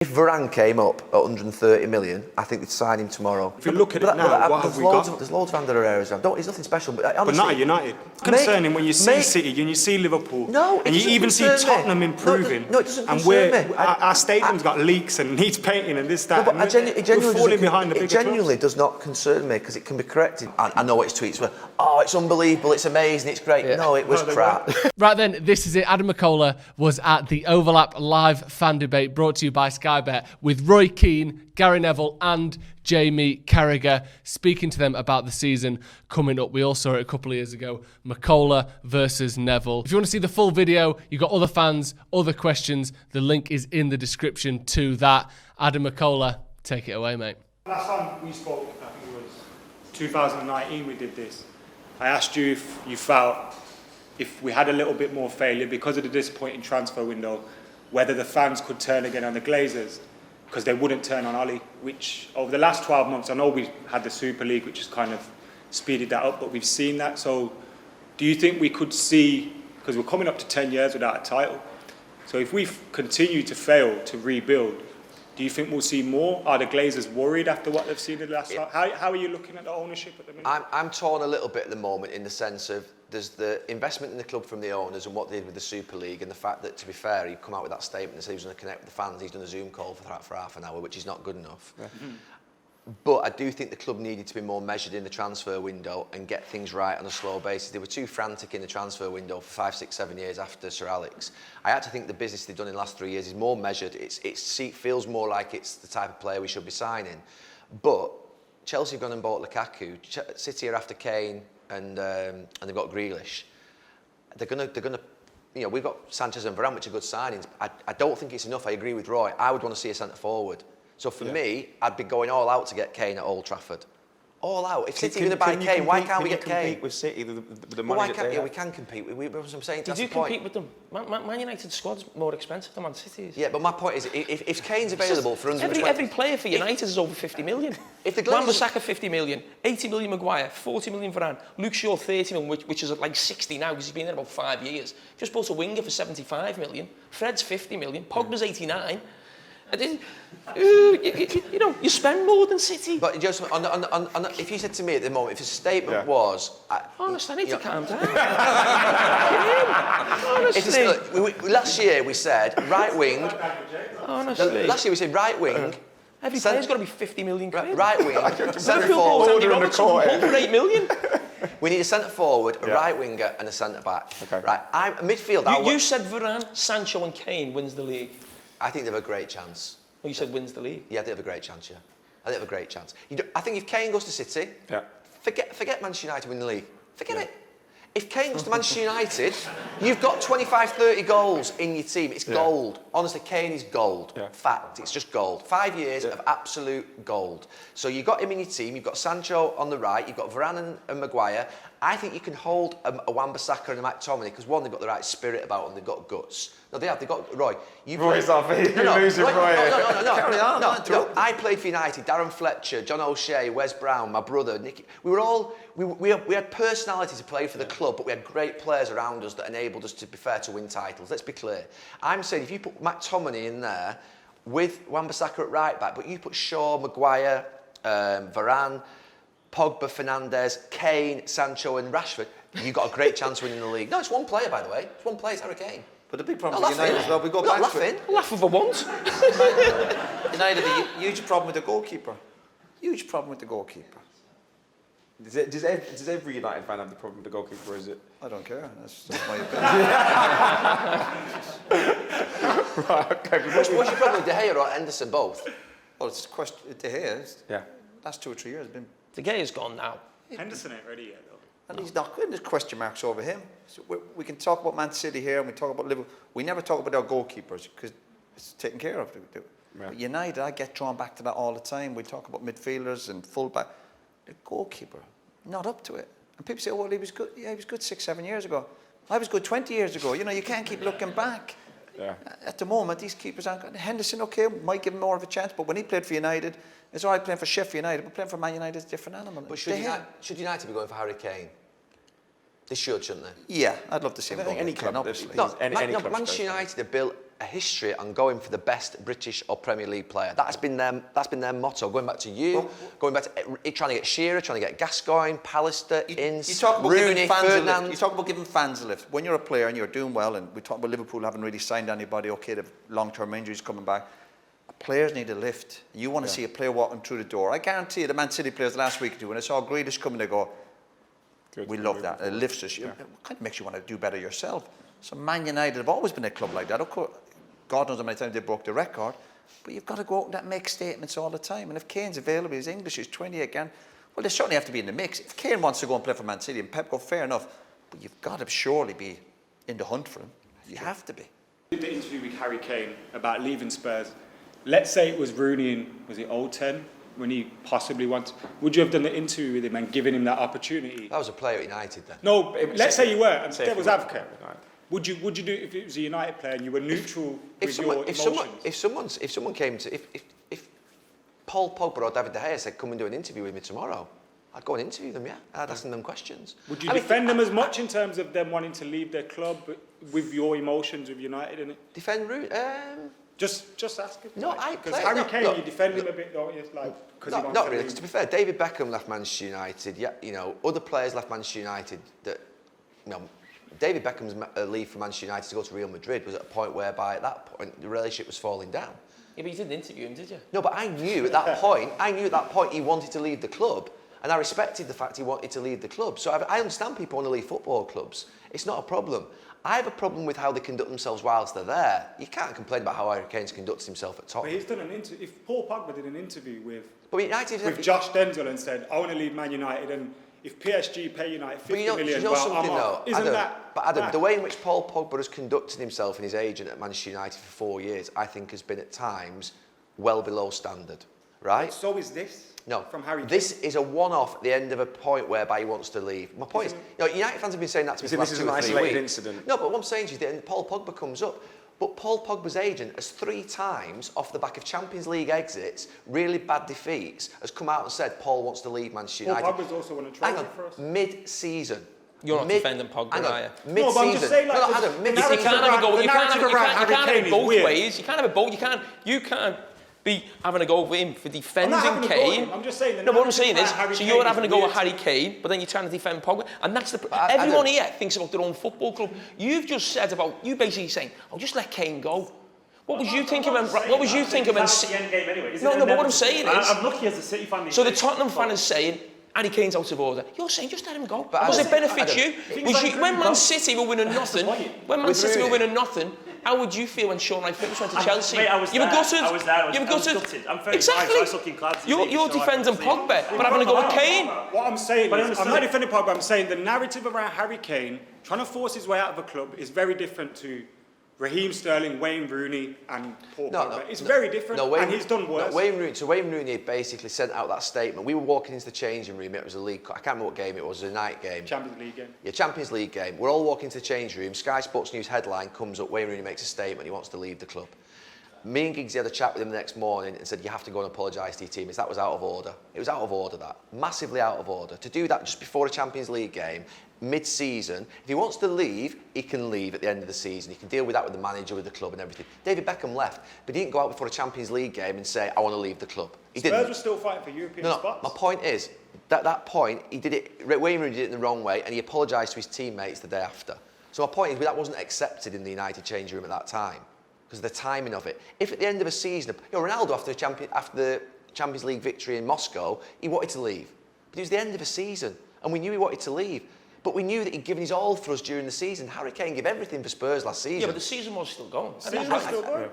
If Varane came up at 130 million, I think they'd sign him tomorrow. If you look at it now, what have we got? There's loads of Ander Herrera's around. He's nothing special, but honestly... But not at United. It's concerning when you see City and you see Liverpool. No, and you even see Tottenham improving. No, it doesn't concern me. Our stadium's got leaks and needs painting and this, that. No, but we're falling behind the bigger clubs. It genuinely does not concern me because it can be corrected. I know what his tweets were. Oh, it's unbelievable, it's amazing, it's great. Yeah. No, it was crap. Right then, this is it. Adam McCullough was at the Overlap live fan debate brought to you by Sky Bet with Roy Keane, Gary Neville and Jamie Carragher, speaking to them about the season coming up. We all saw it a couple of years ago, McCullough versus Neville. If you want to see the full video, you've got other fans, other questions, the link is in the description to that. Adam McCullough, take it away, mate. Last time we spoke, I think it was 2019 we did this. I asked you if you felt if we had a little bit more failure because of the disappointing transfer window, whether the fans could turn again on the Glazers, because they wouldn't turn on Ollie, which over the last 12 months, I know we had the Super League, which has kind of speeded that up, but we've seen that. So do you think we could see, because we're coming up to 10 years without a title, so if we continue to fail to rebuild, do you think we'll see more? Are the Glazers worried after what they've seen in the last time? How are you looking at the ownership at the minute? I'm torn a little bit at the moment in the sense of there's the investment in the club from the owners and what they did with the Super League and the fact that, to be fair, he'd come out with that statement and said he was going to connect with the fans. He's done a Zoom call for half an hour, which is not good enough. Yeah. But I do think the club needed to be more measured in the transfer window and get things right on a slow basis. They were too frantic in the transfer window for 5, 6, 7 years after Sir Alex. I actually think the business they've done in the last 3 years is more measured. It feels more like it's the type of player we should be signing. But Chelsea have gone and bought Lukaku. City are after Kane and they've got Grealish. They're gonna, you know, we've got Sanchez and Varane, which are good signings. I don't think it's enough. I agree with Roy. I would want to see a centre forward. So for me, I'd be going all out to get Kane at Old Trafford. All out. If City are going to buy Kane, why can't we get Kane? Compete with City, the money why that can't they have? we can compete. That's I'm saying. Did you compete with them? Man United's squad's more expensive than Man City's. Yeah, but my point is, if Kane's available for 120... Every player for United is over 50 million. If the Glazers... Wan-Bissaka 50 million, 80 million Maguire, 40 million Varane, Luke Shaw 30 million, which is at like 60 now because he's been there about 5 years. Just bought a winger for 75 million. Fred's 50 million. Pogba's 89. You know, you spend more than City. But just if you said to me at the moment, if the statement was... Honestly, I need to calm down. Honestly. Last year we said right wing... Honestly. Last year we said right wing... Every player's got to be 50 million quid. Right wing, centre forward... Andy Robertson for 8 million. We need a centre forward, a right winger and a centre back. Okay. Right, midfield... You said Varane, Sancho and Kane wins the league. I think they have a great chance. Well, you said wins the league? Yeah, they have a great chance, yeah. I think they have a great chance. I think if Kane goes to City, forget Manchester United winning the league. Forget it. If Kane goes to Manchester United, you've got 25, 30 goals in your team. It's gold. Honestly, Kane is gold. Yeah. Fact, it's just gold. 5 years of absolute gold. So you've got him in your team, you've got Sancho on the right, you've got Varane and Maguire. I think you can hold a Wan-Bissaka and a McTominay because, one, they've got the right spirit about them, they've got guts. No, they have, they've got... Roy, Roy's off, losing Roy. No, I played for United, Darren Fletcher, John O'Shea, Wes Brown, my brother, Nicky. We had personality to play for the club, but we had great players around us that enabled us, to be fair, to win titles. Let's be clear. I'm saying if you put McTominay in there with Wan-Bissaka at right back, but you put Shaw, Maguire, Varane, Pogba, Fernandes, Kane, Sancho and Rashford, you've got a great chance of winning the league. No, it's one player, by the way. It's one player, it's Harry Kane. But the big problem with United as well, we go back to it. I'll laugh for once. United have a huge problem with the goalkeeper. Huge problem with the goalkeeper. Does every United fan have the problem with the goalkeeper, or is it? I don't care. That's my opinion. Right, okay. What's your problem with De Gea or Henderson, both? Well, it's a question. De Gea, last 2 or 3 years have been... De Gea's gone now. Henderson ain't ready yet, though. And he's not good. There's question marks over him. So we can talk about Man City here and we talk about Liverpool. We never talk about our goalkeepers because it's taken care of. But United, I get drawn back to that all the time. We talk about midfielders and fullback. The goalkeeper, not up to it. And people say, oh, well, he was good. Yeah, he was good 6, 7 years ago. I was good 20 years ago. You know, you can't keep looking back. Yeah. At the moment, these keepers aren't good. Henderson, okay, might give him more of a chance, but when he played for United, it's all right playing for Sheffield United, but playing for Man United is a different animal. But should United be going for Harry Kane? They should, shouldn't they? Yeah, I'd love to see him go. Any club, obviously. Manchester United have built a history on going for the best British or Premier League player. That's been their motto. Going back to you, going back to trying to get Shearer, trying to get Gascoigne, Pallister, Ince, You talk about Rooney, giving fans a Ferdinand. lift. You talk about giving fans a lift. When you're a player and you're doing well, and we talk about Liverpool haven't really signed anybody, okay, they've long-term injuries coming back. Players need a lift. You want to see a player walking through the door. I guarantee you, the Man City players last week, when I saw Grealish coming, they go, we love that. It lifts us. It kind of makes you want to do better yourself. So Man United have always been a club like that. Of course, God knows how many times they broke the record. But you've got to go out and make statements all the time. And if Kane's available, he's English, he's 20 again, well, they certainly have to be in the mix. If Kane wants to go and play for Man City and Pep go, fair enough. But you've got to surely be in the hunt for him. You have to be. Did the interview with Harry Kane about leaving Spurs. Let's say it was Rooney in, was it 010, when he possibly wanted. Would you have done the interview with him and given him that opportunity? That was a player at United then. No, let's say you were, and devil's advocate. Would you do it if it was a United player and you were neutral with your emotions? If someone came to, if Paul Pogba or David De Gea said, come and do an interview with me tomorrow, I'd go and interview them, yeah. I'd ask them questions. Would you defend them as much in terms of them wanting to leave their club with your emotions with United in it? Defend Rooney? Just asking. No, because Harry Kane, you defend him a bit, don't you? Not really. Because to be fair, David Beckham left Manchester United. Yeah, you know, other players left Manchester United. That, you know, David Beckham's leave from Manchester United to go to Real Madrid was at a point whereby at that point the relationship was falling down. Yeah, but you didn't interview him, did you? No, but I knew at that point he wanted to leave the club, and I respected the fact he wanted to leave the club. So I understand people want to leave football clubs. It's not a problem. I have a problem with how they conduct themselves whilst they're there. You can't complain about how Harry Kane's conducts himself at Tottenham. But he's done an interview. If Paul Pogba did an interview with Josh Denzel and said, "I want to leave Man United," and if PSG pay United 50 million, something though, Adam, the way in which Paul Pogba has conducted himself and his agent at Manchester United for 4 years, I think has been at times well below standard, right? So is this. No, from Harry Kane. This is a one-off at the end of a point whereby he wants to leave. My point is, you know, United fans have been saying that to me for the last 2 or 3 weeks. This is an isolated incident. No, but what I'm saying to you, that Paul Pogba comes up, but Paul Pogba's agent has 3 times, off the back of Champions League exits, really bad defeats, has come out and said Paul wants to leave Manchester United. Paul Pogba's also won a trophy for us. Mid-season. You're not defending Pogba, are you? Mid-season. No, but I'm just saying, like, Adam, You can't have it both ways. You can't have it both. You can't be having a go with him for defending Kane. I'm just saying. No, what I'm saying is, so you're having a go with Harry Kane, but then you're trying to defend Pogba, and that's the. Everyone here thinks about their own football club. You've just said about you basically saying, "Oh, just let Kane go." What was you thinking when? What was you thinking when? No, but what I'm saying is, I'm lucky as a City fan. So the Tottenham fan is saying, Harry Kane's out of order. You're saying just let him go. Because it benefits you. When Man City were winning nothing, how would you feel when Sean Wright Phillips went to Chelsea? Mate, I was you were there. gutted. I was there. You were gutted. I'm 35, exactly. so I suck in clouds. You're defending Pogba, but having a go with Kane. What I'm saying is, I'm not defending Pogba. I'm saying the narrative around Harry Kane trying to force his way out of a club is very different to Raheem Sterling, Wayne Rooney, and Paul Pogba. It's very different, and he's done worse. Wayne Rooney basically sent out that statement. We were walking into the changing room. It was a league. I can't remember what game it was. It was a night game. Champions League game. Yeah, Champions League game. We're all walking into the changing room. Sky Sports News headline comes up. Wayne Rooney makes a statement. He wants to leave the club. Me and Giggsy had a chat with him the next morning and said, you have to go and apologise to your teammates. That was out of order. It was out of order, that. Massively out of order. To do that just before a Champions League game, mid-season, if he wants to leave, he can leave at the end of the season. He can deal with that with the manager, with the club and everything. David Beckham left, but he didn't go out before a Champions League game and say, I want to leave the club. He didn't. Spurs were still fighting for European spots. My point is, that point, he did it, Wayne Rooney did it in the wrong way, and he apologised to his teammates the day after. So my point is, that wasn't accepted in the United changing room at that time, because of the timing of it. If at the end of a season, Ronaldo after the Champions League victory in Moscow, he wanted to leave. But it was the end of a season, and we knew he wanted to leave. But we knew that he'd given his all for us during the season. Harry Kane gave everything for Spurs last season. Yeah, but the season was still going.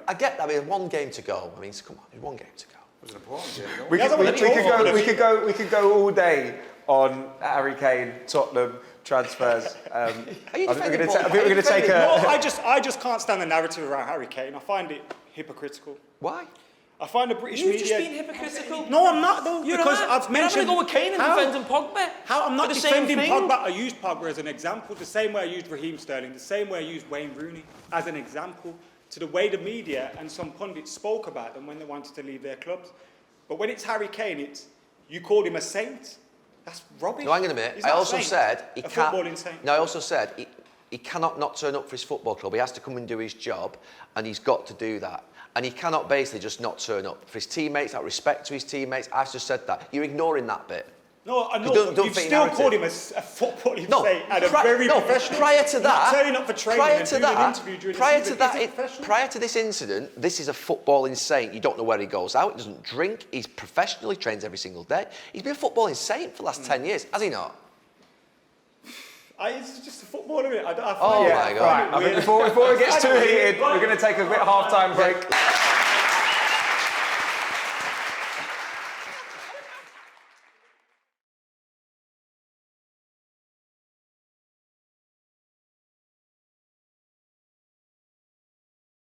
I get that. I mean, 1 game to go. I mean, come on, there's 1 game to go. It was an important game. We could go all day on Harry Kane, Tottenham, transfers. Are you defending I think we're going to take a. No, I just can't stand the narrative around Harry Kane. I find it hypocritical. Why? I find the British You've media. just been hypocritical. No, I'm not though. Because I've mentioned. You're having to go with Kane and defending Pogba. How I'm not the same defending thing. Pogba. I used Pogba as an example, the same way I used Raheem Sterling, the same way I used Wayne Rooney as an example to the way the media and some pundits spoke about them when they wanted to leave their clubs. But when it's Harry Kane, it's you called him a saint. That's rubbish. No, hang on a minute. He's I not a also saint. said he a can't. footballing saint. No, I also said He cannot not turn up for his football club. He has to come and do his job, and he's got to do that. And he cannot basically just not turn up. For his teammates, out of respect to his teammates, I've just said that. You're ignoring that bit. No, I know. Don't You've fit still narrative. called him a football, you No, say, and a very professional. prior to that, Not turning up for training and doing an interview during prior the season. to that, Is it professional? prior to this incident, this is a footballing saint. You don't know where he goes out. He doesn't drink. He's professional. He trains every single day. He's been a footballing saint for the last 10 years, has he not? It's just a footballer, isn't it? I Oh find my it God. Right, I think before it gets too heated, we're going to take a bit half-time break.